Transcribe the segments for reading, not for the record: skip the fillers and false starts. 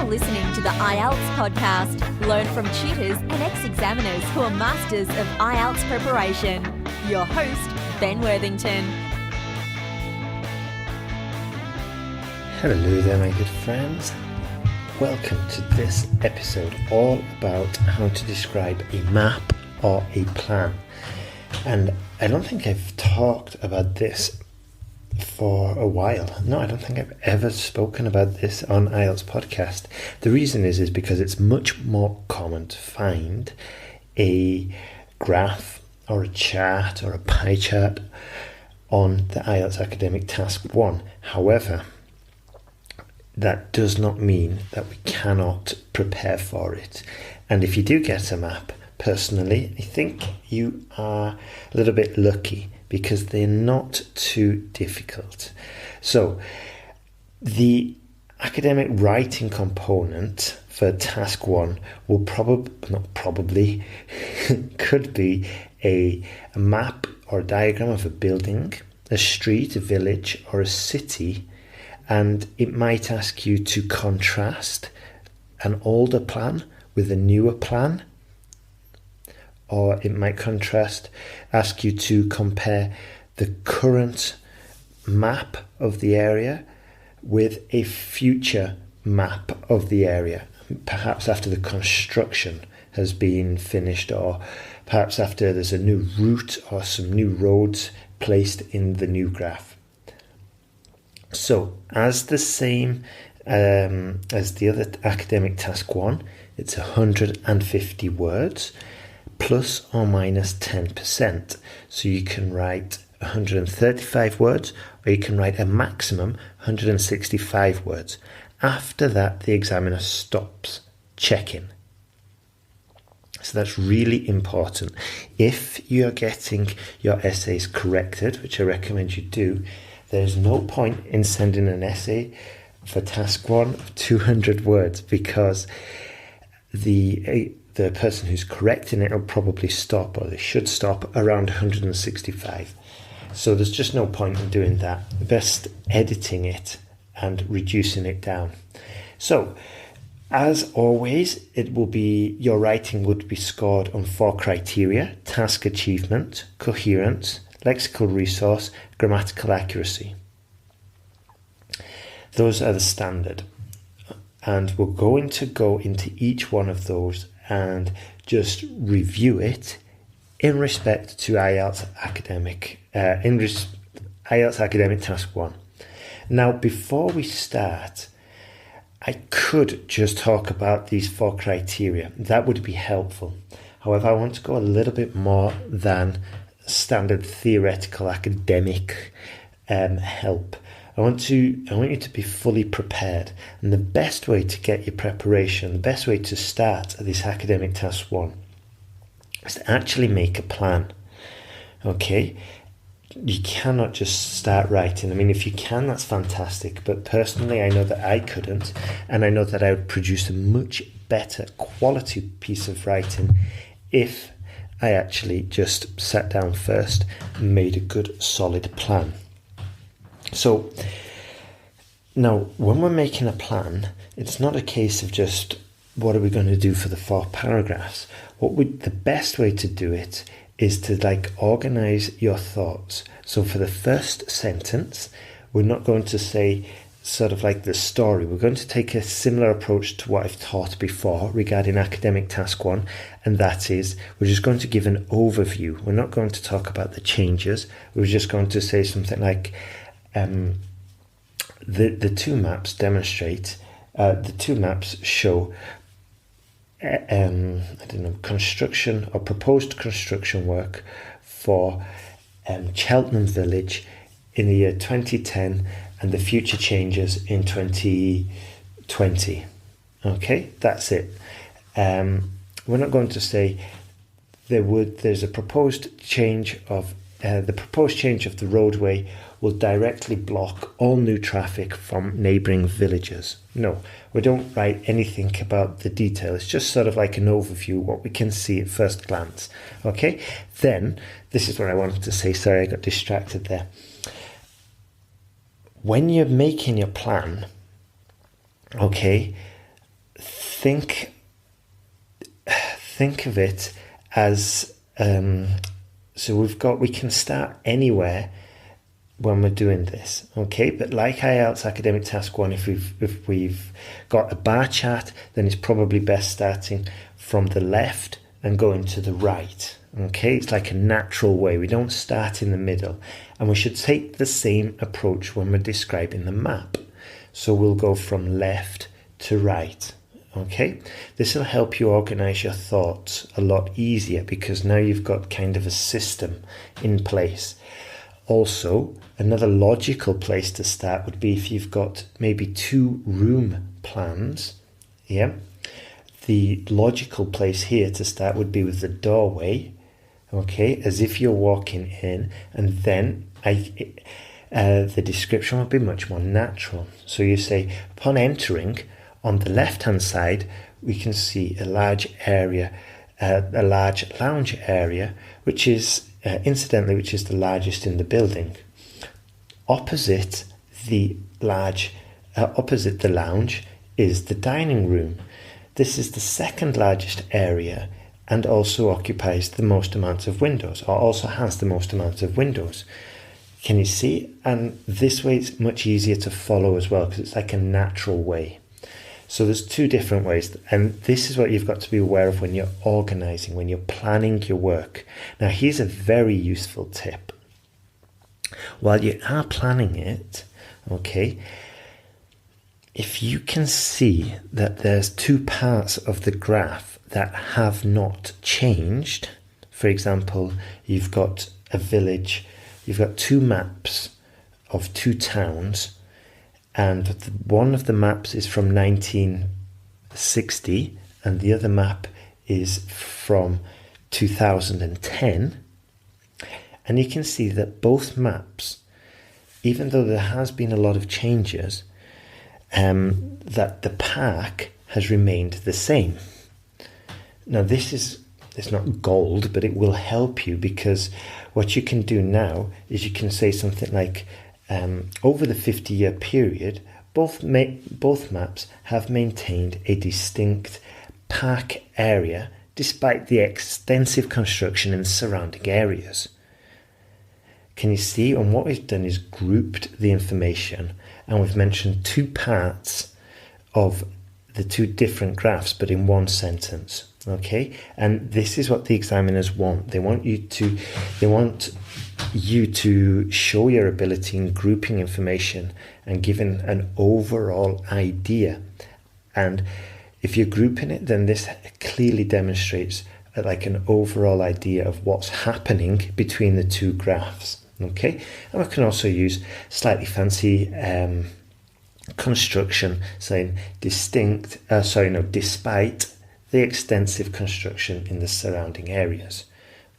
listening to the IELTS podcast. Learn from tutors and ex-examiners who are masters of IELTS preparation. Your host, Ben Worthington. Hello there, my good friends. Welcome to this episode all about how to describe a map or a plan. And I don't think I've talked about this for a while. No, I don't think I've ever spoken about this on IELTS podcast. The reason is because it's much more common to find a graph or a chart or a pie chart on the IELTS Academic Task 1. However, that does not mean that we cannot prepare for it. And if you do get a map, personally, I think you are a little bit lucky because they're not too difficult. So the academic writing component for task 1 will could be a map or a diagram of a building, a street, a village, or a city, and it might ask you to contrast an older plan with a newer plan. Or it might ask you to compare the current map of the area with a future map of the area, perhaps after the construction has been finished, or perhaps after there's a new route or some new roads placed in the new graph. So, as the same as the other academic task 1, it's 150 words. Plus or minus 10%. So you can write 135 words, or you can write a maximum 165 words. After that, the examiner stops checking. So that's really important. If you're getting your essays corrected, which I recommend you do, there's no point in sending an essay for task 1 of 200 words because the person who's correcting it will probably stop, or they should stop, around 165. So there's just no point in doing that. Best editing it and reducing it down. So, as always, your writing would be scored on 4 criteria: task achievement, coherence, lexical resource, grammatical accuracy. Those are the standard. And we're going to go into each one of those and just review it in respect to IELTS Academic Task 1. Now, before we start, I could just talk about these 4 criteria. That would be helpful. However, I want to go a little bit more than standard theoretical academic help. I want you to be fully prepared, and the best way to get your preparation, the best way to start this academic task 1 is to actually make a plan. Okay, you cannot just start writing. I mean, if you can, that's fantastic, but personally I know that I couldn't, and I know that I would produce a much better quality piece of writing if I actually just sat down first and made a good solid plan. So now when we're making a plan, it's not a case of just what are we going to do for the 4 paragraphs. The best way to do it is to organize your thoughts. So for the first sentence, we're not going to say sort of like the story. We're going to take a similar approach to what I've taught before regarding academic task 1, and that is we're just going to give an overview. We're not going to talk about the changes. We're just going to say something like the 2 maps demonstrate, the 2 maps show construction or proposed construction work for Cheltenham Village in the year 2010 and the future changes in 2020. Okay, that's it. We're not going to say there's a proposed change of the proposed change of the roadway will directly block all new traffic from neighbouring villages. No, we don't write anything about the detail. It's just sort of like an overview, what we can see at first glance. Okay, then this is what I wanted to say. Sorry, I got distracted there. When you're making your plan, okay, think of it as so we can start anywhere when we're doing this, okay? But like IELTS Academic Task 1, if we've got a bar chart, then it's probably best starting from the left and going to the right, okay? It's like a natural way. We don't start in the middle. And we should take the same approach when we're describing the map. So we'll go from left to right, okay? This will help you organize your thoughts a lot easier because now you've got kind of a system in place. Also, another logical place to start would be if you've got maybe 2 room plans, yeah? The logical place here to start would be with the doorway, okay, as if you're walking in, and then the description would be much more natural. So you say, upon entering, on the left-hand side, we can see a large area, a large lounge area, which is incidentally, which is the largest in the building. Opposite the lounge is the dining room. This is the second largest area and also occupies the most amount of windows, or also has the most amount of windows. Can you see? And this way it's much easier to follow as well because it's like a natural way. So there's 2 different ways, and this is what you've got to be aware of when you're organizing, when you're planning your work. Now, here's a very useful tip. While you are planning it, okay, if you can see that there's 2 parts of the graph that have not changed, for example, you've got a village, you've got 2 maps of 2 towns, and one of the maps is from 1960 and the other map is from 2010. And you can see that both maps, even though there has been a lot of changes, that the park has remained the same. Now it's not gold, but it will help you because what you can do now is you can say something like, over the 50-year period, both maps have maintained a distinct park area despite the extensive construction in the surrounding areas. Can you see? And what we've done is grouped the information, and we've mentioned 2 parts of the 2 different graphs, but in one sentence. Okay, and this is what the examiners want. They want you to show your ability in grouping information and giving an overall idea. And if you're grouping it, then this clearly demonstrates like an overall idea of what's happening between the 2 graphs. Okay, and we can also use slightly fancy construction saying despite the extensive construction in the surrounding areas.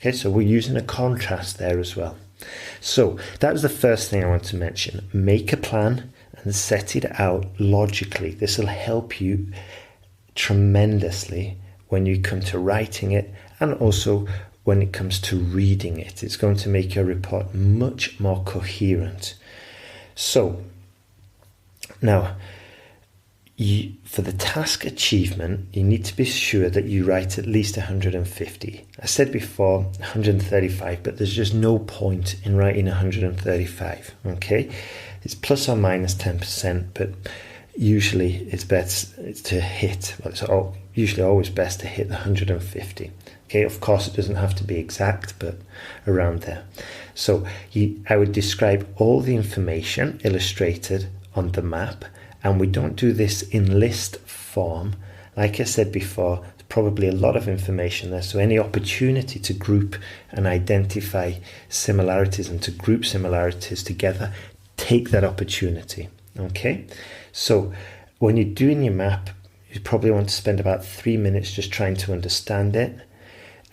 Okay, so we're using a contrast there as well. So that was the first thing I want to mention. Make a plan and set it out logically. This will help you tremendously when you come to writing it, and also when it comes to reading it. It's going to make your report much more coherent. So now, for the task achievement, you need to be sure that you write at least 150. I said before 135, but there's just no point in writing 135, okay? It's plus or minus 10%, but usually it's best to hit, it's usually always best to hit 150. Okay, of course it doesn't have to be exact, but around there. So I would describe all the information illustrated on the map, and we don't do this in list form. Like I said before, there's probably a lot of information there, so any opportunity to group and identify similarities and to group similarities together, take that opportunity. Okay, so when you're doing your map, you probably want to spend about 3 minutes just trying to understand it,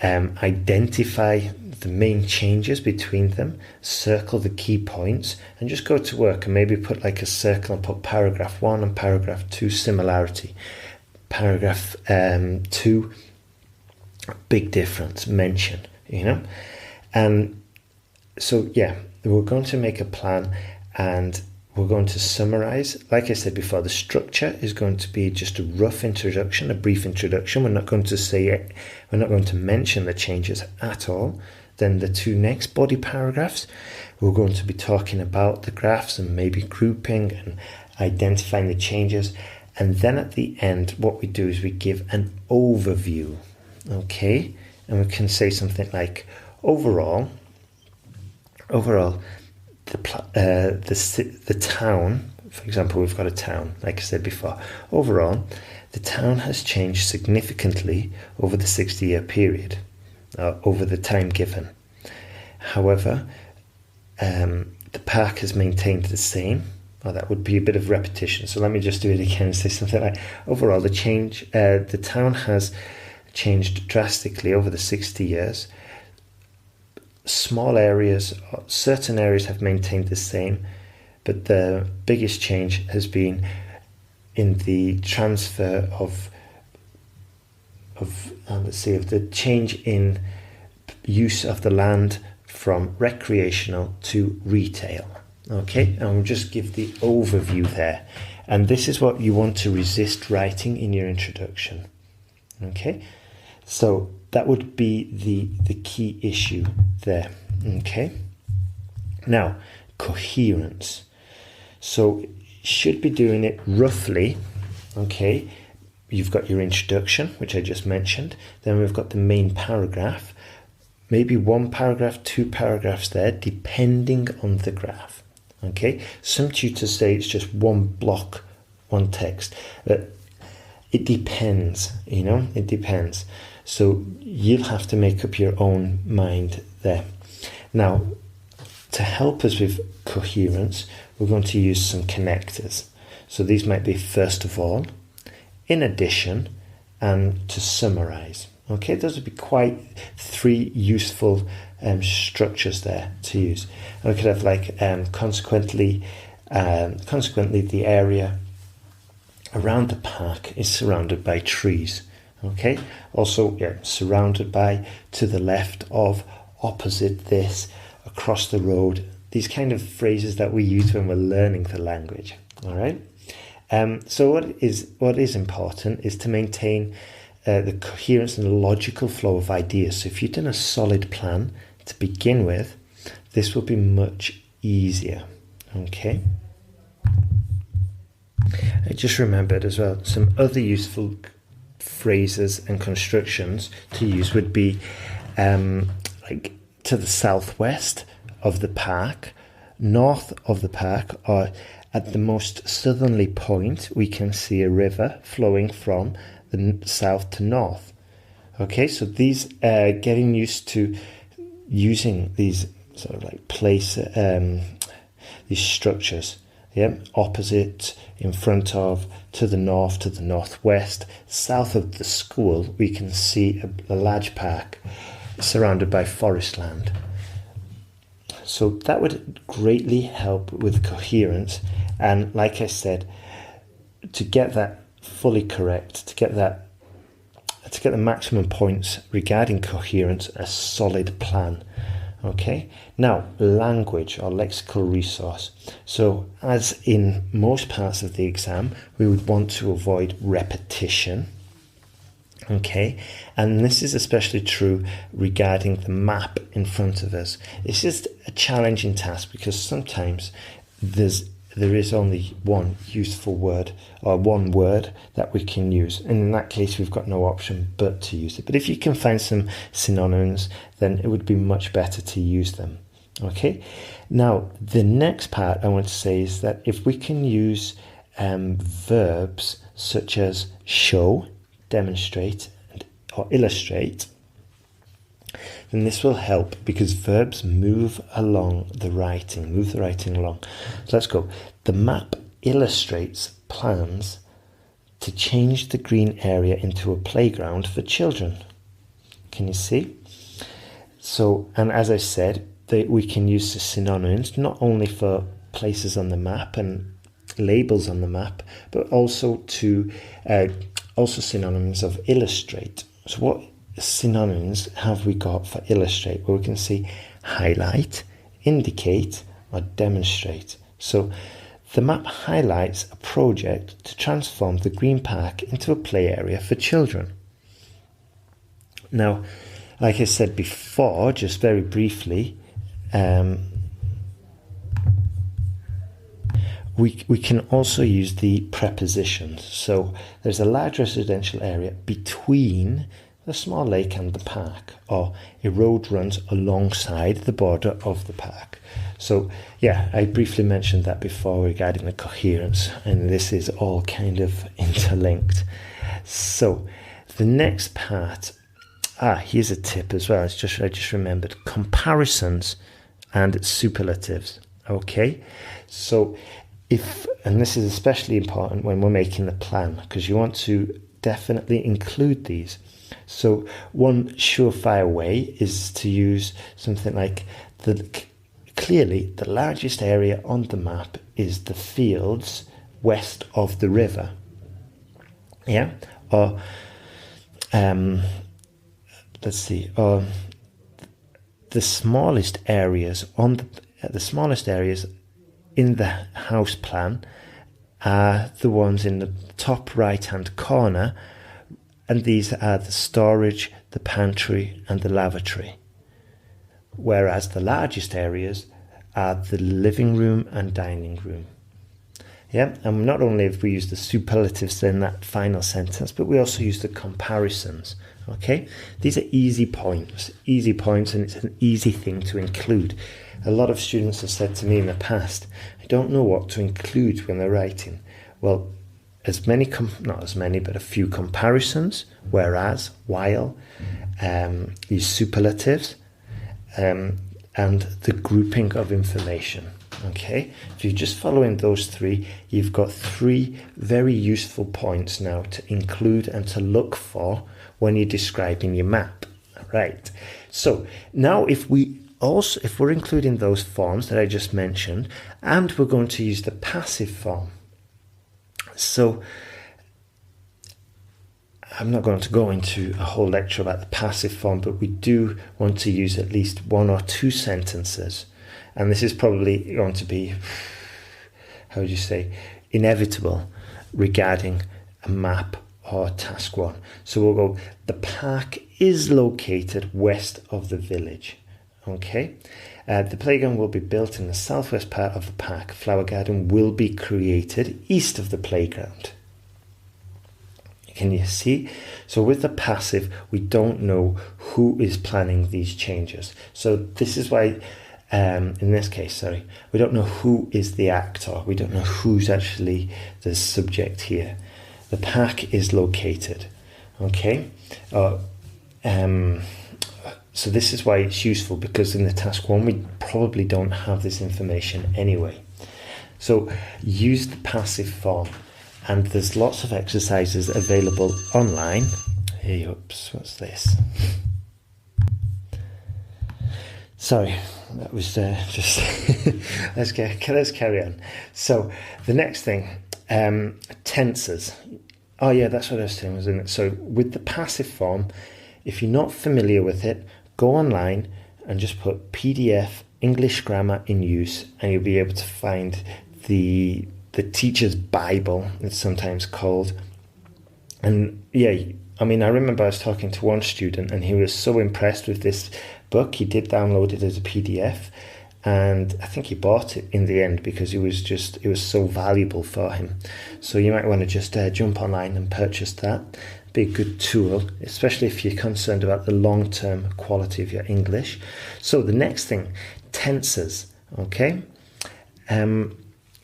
identify the main changes between them, circle the key points, and just go to work and maybe put like a circle and put paragraph 1 and paragraph 2 similarity, paragraph 2 big difference, mention, so yeah, we're going to make a plan, and we're going to summarize. Like I said before, the structure is going to be just a rough introduction, a brief introduction. We're not going to say it, we're not going to mention the changes at all. Then the two next body paragraphs, we're going to be talking about the graphs and maybe grouping and identifying the changes. And then at the end, what we do is we give an overview, okay? And we can say something like, overall, the town, for example, we've got a town, like I said before. Overall, the town has changed significantly over the 60-year period, over the time given. However, the park has maintained the same. Well, that would be a bit of repetition. So let me just do it again and say something like, overall, the town has changed drastically over the 60 years. Small areas, certain areas have maintained the same, but the biggest change has been in the transfer of the change in use of the land from recreational to retail. Okay, and we'll just give the overview there. And this is what you want to resist writing in your introduction. Okay, so that would be the key issue there. Okay, now coherence. So should be doing it roughly. Okay, you've got your introduction, which I just mentioned. Then we've got the main paragraph, maybe one paragraph, two paragraphs there, depending on the graph. Okay, some tutors say it's just one block, one text. It depends, it depends. So you'll have to make up your own mind there. Now, to help us with coherence, we're going to use some connectors. So these might be first of all, in addition, and to summarize. Okay, those would be quite three useful structures there to use. And we could have like consequently the area around the park is surrounded by trees. Okay, also surrounded by, to the left of, opposite this, across the road. These kind of phrases that we use when we're learning the language. All right. So what is important is to maintain the coherence and the logical flow of ideas. So if you've done a solid plan to begin with, this will be much easier. Okay. I just remembered as well, some other useful phrases and constructions to use would be like to the southwest of the park, north of the park, or at the most southerly point we can see a river flowing from the south to north. Okay, so these getting used to using these sort of like these structures. Opposite, in front of, to the northwest, south of the school, we can see a large park surrounded by forest land. So that would greatly help with coherence. And like I said, to get that fully correct, to get the maximum points regarding coherence, a solid plan. Okay, now language or lexical resource. So as in most parts of the exam, we would want to avoid repetition. Okay, and this is especially true regarding the map in front of us. It's just a challenging task because sometimes there is only one useful word or one word that we can use, and in that case we've got no option but to use it. But if you can find some synonyms, then it would be much better to use them. Okay, now the next part I want to say is that if we can use verbs such as show, demonstrate, or illustrate, then this will help because verbs move the writing along. So let's go. The map illustrates plans to change the green area into a playground for children. Can you see? So, and as I said, we can use the synonyms not only for places on the map and labels on the map, but also to synonyms of illustrate. So what synonyms have we got for illustrate? Well, we can see highlight, indicate, or demonstrate. So The map highlights a project to transform the green park into a play area for children. Now, like I said before, just very briefly, we can also use the prepositions. So there's a large residential area between the small lake and the park, or a road runs alongside the border of the park. So yeah, I briefly mentioned that before regarding the coherence, and this is all kind of interlinked. So the next part, here's a tip as well. I just remembered comparisons and superlatives. Okay, so and this is especially important when we're making the plan, because you want to definitely include these. So one surefire way is to use something like clearly the largest area on the map is the fields west of the river. Yeah, or let's see, or the smallest areas in the house plan are the ones in the top right hand corner, and these are the storage, the pantry and the lavatory, whereas the largest areas are the living room and dining room. Yeah, and not only have we used the superlatives in that final sentence, but we also use the comparisons. Okay, these are easy points, and it's an easy thing to include. A lot of students have said to me in the past, I don't know what to include when they're writing. Well, not as many, but a few comparisons, whereas, while, these superlatives, and the grouping of information. Okay, if you're just following those three, you've got three very useful points now to include and to look for when you're describing your map. Right, so now if we're including those forms that I just mentioned, and we're going to use the passive form. So I'm not going to go into a whole lecture about the passive form, but we do want to use at least one or two sentences. And this is probably going to be, inevitable regarding a map or task one. So we'll go, the park is located west of the village. Okay, the playground will be built in the southwest part of the park. Flower garden will be created east of the playground. Can you see? So with the passive, we don't know who is planning these changes. So this is why, in this case, we don't know who is the actor. We don't know who's actually the subject here. The park is located. Okay. So this is why it's useful, because in the task one, we probably don't have this information anyway. So use the passive form, and there's lots of exercises available online. Hey, oops, what's this? Sorry, that was just, let's carry on. So the next thing, tenses. Oh yeah, that's what I was saying, wasn't it? So with the passive form, if you're not familiar with it, go online and just put PDF English grammar in use, and you'll be able to find the teacher's Bible, it's sometimes called. And yeah, I mean, I remember I was talking to one student and he was so impressed with this book. He did download it as a PDF, and I think he bought it in the end because it was so valuable for him. So you might want to just jump online and purchase that. Be a good tool, especially if you're concerned about the long-term quality of your English. So the next thing, tenses. Okay,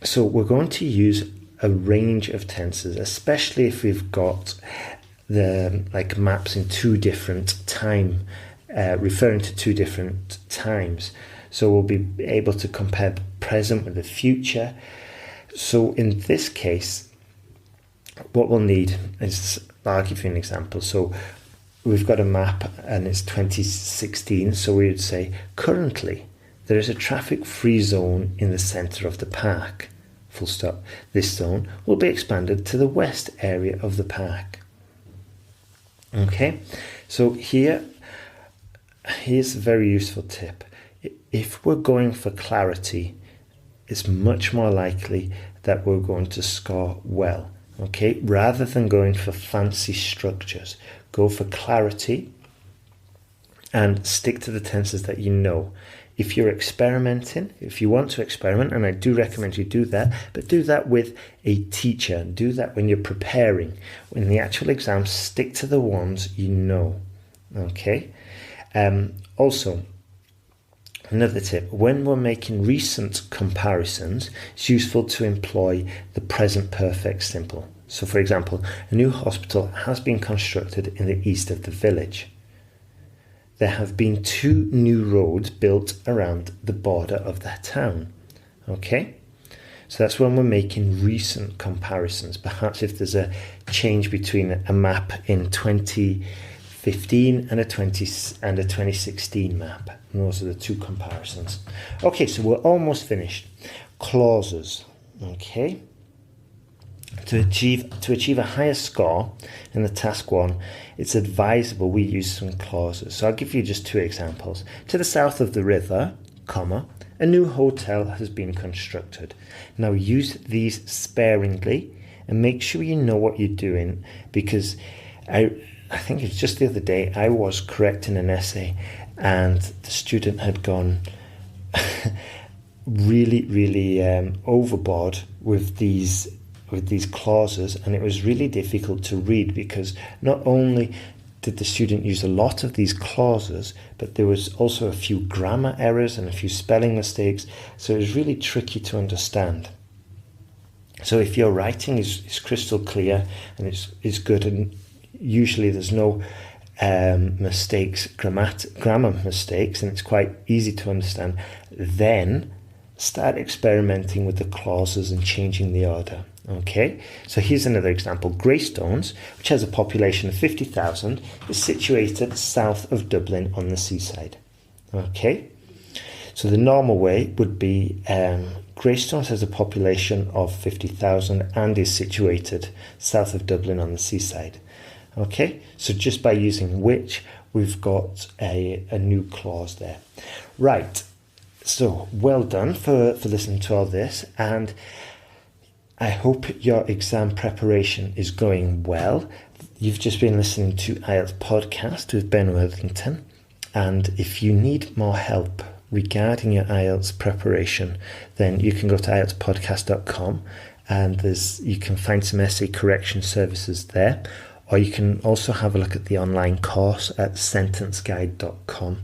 so we're going to use a range of tenses, especially if we've got the maps in two different time, referring to two different times. So we'll be able to compare the present with the future. So in this case, what we'll need is, I'll give you an example. So we've got a map and it's 2016. So we would say, currently, there is a traffic-free zone in the centre of the park. Full stop. This zone will be expanded to the west area of the park. Okay, so here's a very useful tip. If we're going for clarity, it's much more likely that we're going to score well. Okay, rather than going for fancy structures, go for clarity and stick to the tenses that you know. If you're experimenting, if you want to experiment, and I do recommend you do that, but do that with a teacher. Do that when you're preparing. When the actual exams, stick to the ones you know. Okay? Also, another tip, when we're making recent comparisons, it's useful to employ the present perfect simple. So, for example, a new hospital has been constructed in the east of the village. There have been 2 new roads built around the border of that town. Okay? So that's when we're making recent comparisons. Perhaps if there's a change between a map in 2015 and a 2016 map. And those are the 2 comparisons. Okay, so we're almost finished. Clauses. Okay? To achieve a higher score in the task 1, it's advisable we use some clauses. So I'll give you just 2 examples. To the south of the river, comma, a new hotel has been constructed. Now use these sparingly and make sure you know what you're doing, because I think it's just the other day I was correcting an essay and the student had gone really overboard with these clauses, and it was really difficult to read because not only did the student use a lot of these clauses, but there was also a few grammar errors and a few spelling mistakes, so it was really tricky to understand. So if your writing is crystal clear and it's good, and usually there's no mistakes, grammar mistakes, and it's quite easy to understand, then start experimenting with the clauses and changing the order. Okay, so here's another example. Greystones, which has a population of 50,000, is situated south of Dublin on the seaside. Okay, so the normal way would be Greystones has a population of 50,000 and is situated south of Dublin on the seaside. Okay, so just by using which, we've got a new clause there. Right, so well done for listening to all this, and I hope your exam preparation is going well. You've just been listening to IELTS Podcast with Ben Worthington, and if you need more help regarding your IELTS preparation, then you can go to IELTSPodcast.com, and you can find some essay correction services there, or you can also have a look at the online course at sentenceguide.com.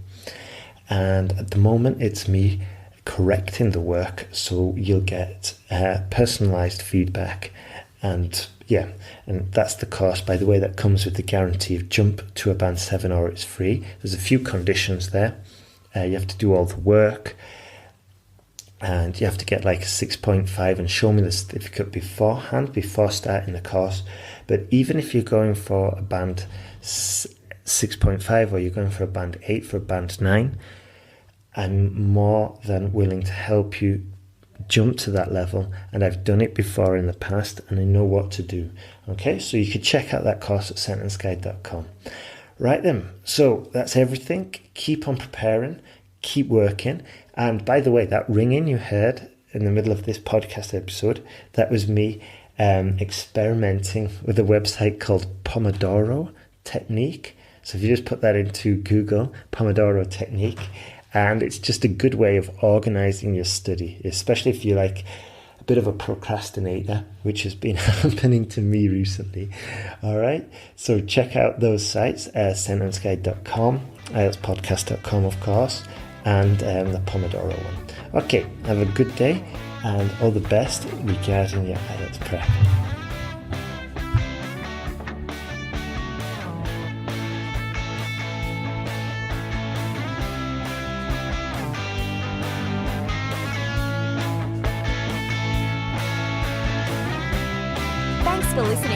And at the moment it's me correcting the work, so you'll get personalized feedback, and that's the cost, by the way, that comes with the guarantee of jump to a band 7 or it's free. There's a few conditions there. You have to do all the work, and you have to get like a 6.5 and show me the certificate beforehand, before starting the course. But even if you're going for a band 6.5 or you're going for a band 8, for a band 9, I'm more than willing to help you jump to that level, and I've done it before in the past and I know what to do. Okay, so you can check out that course at sentenceguide.com. Right then, so that's everything. Keep on preparing, keep working. And by the way, that ringing you heard in the middle of this podcast episode, that was me experimenting with a website called Pomodoro Technique. So if you just put that into Google, Pomodoro Technique, and it's just a good way of organizing your study, especially if you're like a bit of a procrastinator, which has been happening to me recently. All right, so check out those sites, sentenceguide.com, IELTSPodcast.com, of course, and the Pomodoro one. Okay, have a good day and all the best regarding your IELTS prep. Thanks for listening